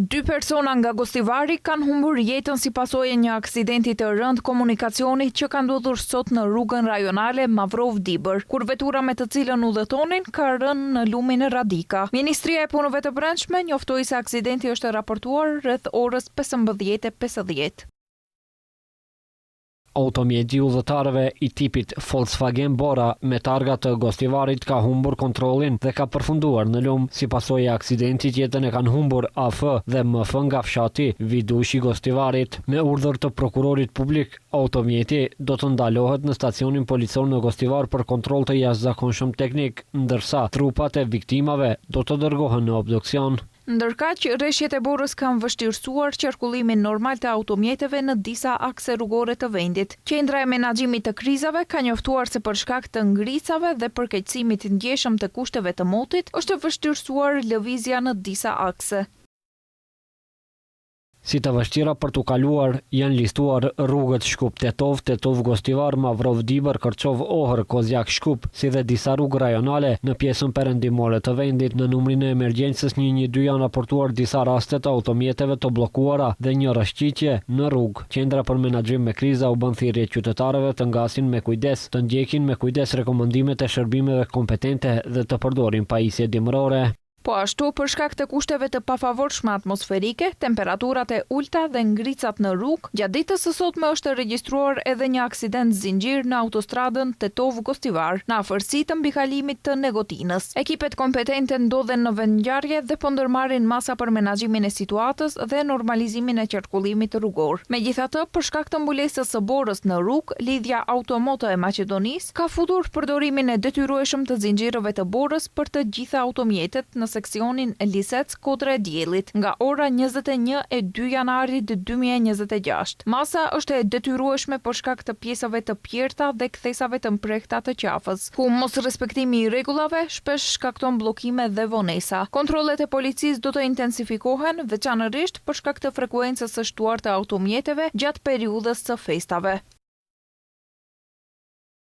2 persona nga Gostivari kanë humbur jetën si pasojë një aksidenti të rënd komunikacioni që ka ndodhur sot në rrugën rajonale Mavrov-Dibër, kur vetura me të cilën udhëtonin ka rënë në lumin e Radika. Ministria e Punëve të Brendshme njoftoi se aksidenti është raportuar rreth orës 15:50. Automjeti udhëtarëve i tipit Volkswagen Bora me targa të Gostivarit ka humbur kontrollin dhe ka përfunduar në lum. Si pasojë e aksidentit, jetën e kanë humbur AF dhe MF nga fshati Vidushi i Gostivarit. Me urdhër të prokurorit publik, automjeti do të ndalohet në stacionin policor në Gostivar për kontroll të jashtëzakonshëm teknik, ndërsa trupat e viktimave do të dërgohen në obduksion. Ndërkaq, rreshjet e Borës kanë vështirësuar qarkullimin normal të automjeteve në disa akse rrugore të vendit. Qendra e menaxhimit të krizave ka njoftuar se për shkak të ngrisave dhe përkeqësimit të ndjeshëm të kushteve të motit, është vështirësuar lëvizja në disa akse. Si të vështira për t'u kaluar janë listuar rrugët Shkup-Tetov, Tetov-Gostivar, Mavrov-Dibër, Kërçov-Ohër, Kozjak-Shkup, si dhe disa rrugë rajonale në pjesën perëndimore të vendit. Në numrin e emergjencës 112 janë raportuar disa raste të automjeteve të bllokuara dhe një rrëshqitje në rrugë. Qendra për menaxhim me kriza u bën thirrje qytetarëve të ngasin me kujdes, të ndjekin me kujdes rekomandimet e shërbimeve kompetente dhe të përdorin pajisje dimërore. Po ashtu, për shkak të kushteve të pafavorshme atmosferike, temperaturat e ulta dhe ngricat në rrugë, gjatë ditës së sotme është regjistruar edhe një aksident zinxhir në autostradën Tetov-Gostivar, në afërsi të mbikalimit të Negotinës. Ekipet kompetente ndodhen në vendngjarje dhe po ndërmarrin masa për menaxhimin e situatës dhe normalizimin e qarkullimit rrugor. Megjithatë, për shkak të mbulesës së Borës në rrugë, lidhja automoto e Maqedonisë ka futur përdorimin e detyrueshëm të zinxhirëve të Borës për të gjitha automjetet në seksionin Lisec-Kodra e Diellit nga ora 21 janarit 2026. Masa është e detyrueshme për shkak të pjesave të pjerta dhe kthesave të mprekta të qafës. Ku mos respektimi i rregullave shpesh shkakton bllokime dhe vonesa. Kontrollet e policisë do të intensifikohen, veçanërisht për shkak të frekuencës së shtuar të automjeteve gjatë periudhës së festave.